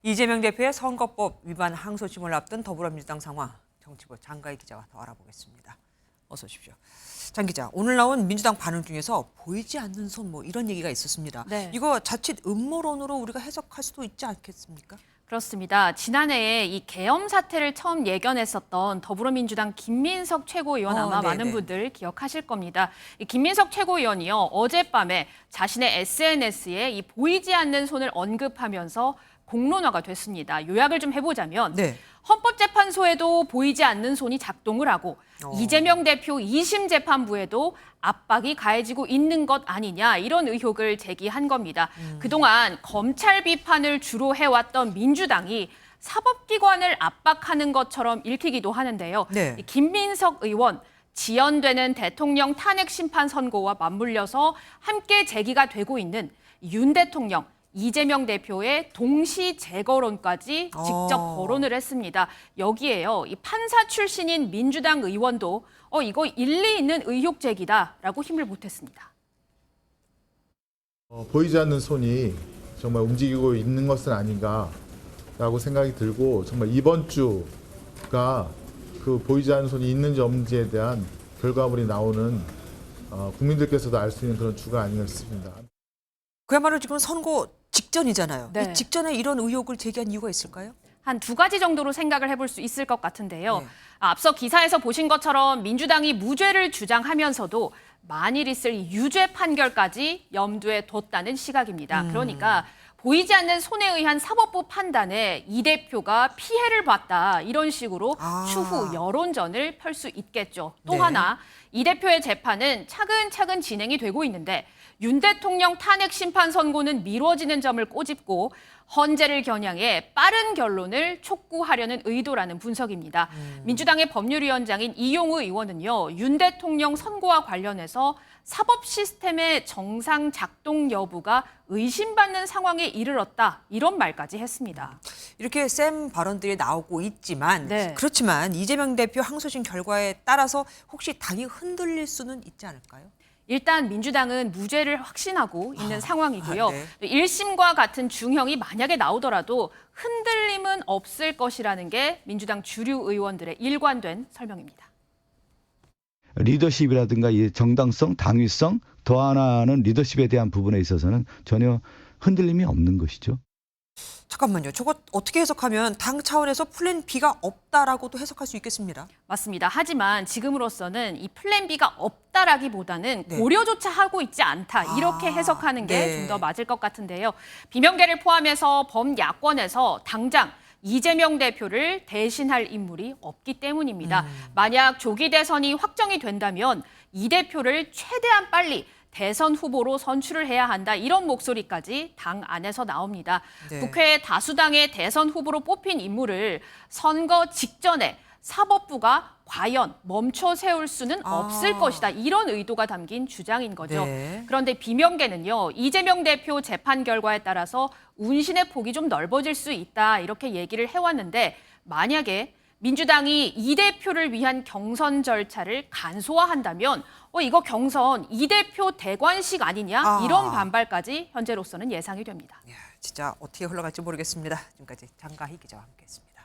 이재명 대표의 선거법 위반 항소심을 앞둔 더불어민주당 상황, 정치부 장가희 기자와 더 알아보겠습니다. 어서 오십시오. 장 기자, 오늘 나온 민주당 반응 중에서 보이지 않는 손 이런 얘기가 있었습니다. 네. 이거 자칫 음모론으로 우리가 해석할 수도 있지 않겠습니까? 그렇습니다. 지난해에 이 계엄 사태를 처음 예견했었던 더불어민주당 김민석 최고위원 아마 많은 분들 기억하실 겁니다. 이 김민석 최고위원이요, 어젯밤에 자신의 SNS에 이 보이지 않는 손을 언급하면서 공론화가 됐습니다. 요약을 좀 해보자면 헌법재판소에도 보이지 않는 손이 작동을 하고 이재명 대표 2심 재판부에도 압박이 가해지고 있는 것 아니냐, 이런 의혹을 제기한 겁니다. 그동안 검찰 비판을 주로 해왔던 민주당이 사법기관을 압박하는 것처럼 읽히기도 하는데요. 이 김민석 의원, 지연되는 대통령 탄핵 심판 선고와 맞물려서 함께 제기가 되고 있는 윤 대통령, 이재명 대표의 동시 재거론까지 직접 거론을 했습니다. 여기에요, 이 판사 출신인 민주당 의원도 이거 일리 있는 의혹 제기다라고 힘을 보탰습니다. 보이지 않는 손이 정말 움직이고 있는 것은 아닌가라고 생각이 들고, 정말 이번 주가 그 보이지 않는 손이 있는지 없는지에 대한 결과물이 나오는 국민들께서도 알 수 있는 그런 주가 아닌가 싶습니다. 그야말로 지금 선거 직전이잖아요. 네. 이 직전에 이런 의혹을 제기한 이유가 있을까요? 한 두 가지 정도로 생각을 해볼 수 있을 것 같은데요. 앞서 기사에서 보신 것처럼 민주당이 무죄를 주장하면서도 만일 있을 유죄 판결까지 염두에 뒀다는 시각입니다. 그러니까 보이지 않는 손에 의한 사법부 판단에 이 대표가 피해를 봤다, 이런 식으로 추후 여론전을 펼 수 있겠죠. 또 하나, 이 대표의 재판은 차근차근 진행이 되고 있는데 윤 대통령 탄핵 심판 선고는 미뤄지는 점을 꼬집고 헌재를 겨냥해 빠른 결론을 촉구하려는 의도라는 분석입니다. 민주당의 법률위원장인 이용우 의원은요, 윤 대통령 선고와 관련해서 사법 시스템의 정상 작동 여부가 의심받는 상황에 이르렀다, 이런 말까지 했습니다. 이렇게 셈 발언들이 나오고 있지만 그렇지만 이재명 대표 항소심 결과에 따라서 혹시 당이 흔들릴 수는 있지 않을까요? 일단 민주당은 무죄를 확신하고 있는 상황이고요. 1심과 같은 중형이 만약에 나오더라도 흔들림은 없을 것이라는 게 민주당 주류 의원들의 일관된 설명입니다. 리더십이라든가 이 정당성, 당위성, 더 하나는 리더십에 대한 부분에 있어서는 전혀 흔들림이 없는 것이죠. 잠깐만요. 저거 어떻게 해석하면 당 차원에서 플랜 B가 없다라고도 해석할 수 있겠습니다. 맞습니다. 하지만 지금으로서는 이 플랜 B가 없다라기보다는 고려조차 하고 있지 않다, 이렇게 해석하는 게 좀 더 맞을 것 같은데요. 비명계를 포함해서 범야권에서 당장 이재명 대표를 대신할 인물이 없기 때문입니다. 만약 조기 대선이 확정이 된다면 이 대표를 최대한 빨리 대선 후보로 선출을 해야 한다, 이런 목소리까지 당 안에서 나옵니다. 국회 다수당의 대선 후보로 뽑힌 인물을 선거 직전에 사법부가 과연 멈춰 세울 수는 없을 것이다, 이런 의도가 담긴 주장인 거죠. 그런데 비명계는요, 이재명 대표 재판 결과에 따라서 운신의 폭이 좀 넓어질 수 있다, 이렇게 얘기를 해왔는데 만약에 민주당이 이 대표를 위한 경선 절차를 간소화한다면 이거 경선 이 대표 대관식 아니냐, 이런 반발까지 현재로서는 예상이 됩니다. 진짜 어떻게 흘러갈지 모르겠습니다. 지금까지 장가희 기자와 함께했습니다.